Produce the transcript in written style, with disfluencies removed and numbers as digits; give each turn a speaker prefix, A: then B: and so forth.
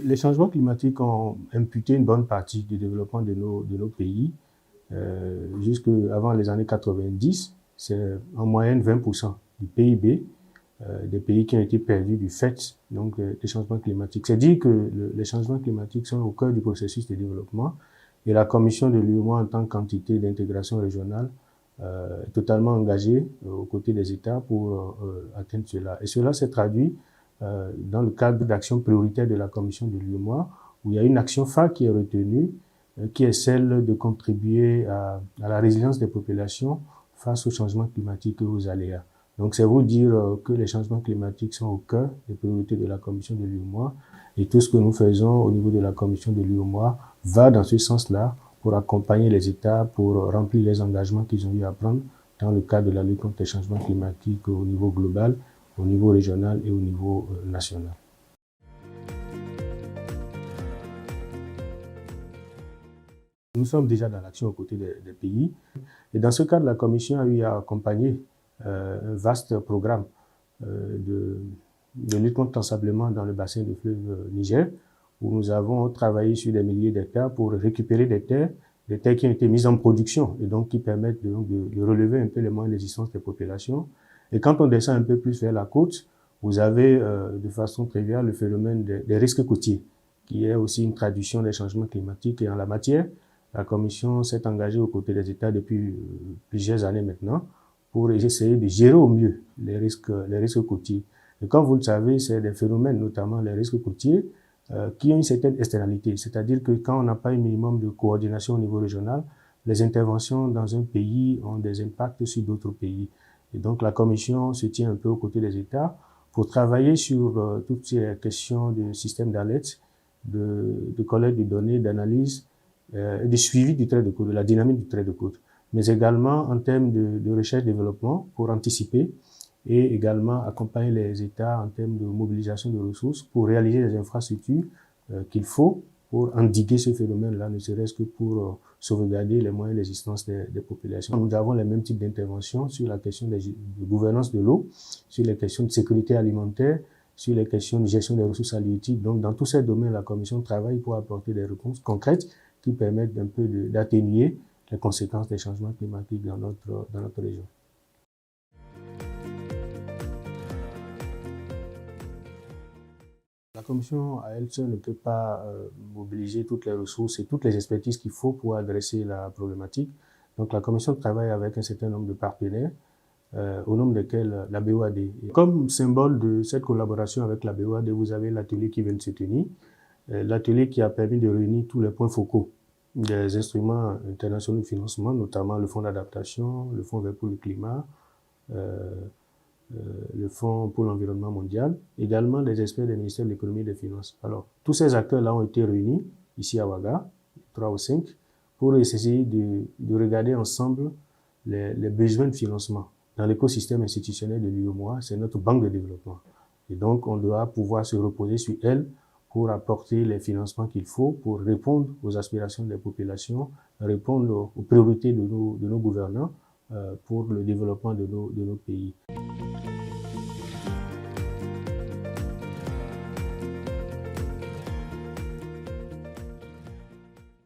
A: Les changements climatiques ont imputé une bonne partie du développement de nos pays. Jusqu'avant les années 90, c'est en moyenne 20% du PIB des pays qui ont été perdus du fait donc, des changements climatiques. C'est dire que les changements climatiques sont au cœur du processus de développement et la Commission de l'UEMOA en tant qu'entité d'intégration régionale est totalement engagée aux côtés des États pour atteindre cela. Et cela s'est traduit dans le cadre d'actions prioritaires de la Commission de l'UEMOA, où il y a une action phare qui est retenue, qui est celle de contribuer à la résilience des populations face aux changements climatiques et aux aléas. Donc, c'est vous dire que les changements climatiques sont au cœur des priorités de la Commission de l'UEMOA et tout ce que nous faisons au niveau de la Commission de l'UEMOA va dans ce sens-là pour accompagner les États, pour remplir les engagements qu'ils ont eu à prendre dans le cadre de la lutte contre les changements climatiques au niveau global, au niveau régional et au niveau national. Nous sommes déjà dans l'action aux côtés des pays. Et dans ce cadre, la Commission a eu à accompagner un vaste programme de lutte contre l'ensablement dans le bassin du fleuve Niger, où nous avons travaillé sur des milliers d'hectares pour récupérer des terres qui ont été mises en production et donc qui permettent de relever un peu les moyens d'existence des populations. Et quand on descend un peu plus vers la côte, vous avez de façon triviale le phénomène des risques côtiers, qui est aussi une traduction des changements climatiques. Et en la matière, la Commission s'est engagée aux côtés des États depuis plusieurs années maintenant pour essayer de gérer au mieux les risques côtiers. Et comme vous le savez, c'est des phénomènes, notamment les risques côtiers, qui ont une certaine externalité. C'est-à-dire que quand on n'a pas un minimum de coordination au niveau régional, les interventions dans un pays ont des impacts sur d'autres pays. Et donc la Commission se tient un peu aux côtés des États pour travailler sur toutes ces questions de système d'alerte, de collecte de données, d'analyse, de suivi du trait de côte, de la dynamique du trait de côte, mais également en termes de recherche-développement pour anticiper et également accompagner les États en termes de mobilisation de ressources pour réaliser les infrastructures qu'il faut pour endiguer ce phénomène-là, ne serait-ce que pour sauvegarder les moyens d'existence des populations. Nous avons les mêmes types d'interventions sur la question de gouvernance de l'eau, sur les questions de sécurité alimentaire, sur les questions de gestion des ressources halieutiques. Donc, dans tous ces domaines, la Commission travaille pour apporter des réponses concrètes qui permettent un peu d'atténuer les conséquences des changements climatiques dans notre région. La Commission, à elle seule, ne peut pas mobiliser toutes les ressources et toutes les expertises qu'il faut pour adresser la problématique. Donc, la Commission travaille avec un certain nombre de partenaires, au nombre desquels la BOAD. Et comme symbole de cette collaboration avec la BOAD, vous avez l'atelier qui vient de se tenir, l'atelier qui a permis de réunir tous les points focaux des instruments internationaux de financement, notamment le Fonds d'adaptation, le Fonds vert pour le climat, le Fonds pour l'environnement mondial, également des experts des ministères de l'économie et des finances. Alors, tous ces acteurs-là ont été réunis ici à Ouaga, 3 ou 5, pour essayer de regarder ensemble les besoins de financement. Dans l'écosystème institutionnel de l'UEMOA, c'est notre banque de développement. Et donc, on doit pouvoir se reposer sur elle pour apporter les financements qu'il faut pour répondre aux aspirations des populations, répondre aux priorités de nos gouvernants pour le développement de nos pays.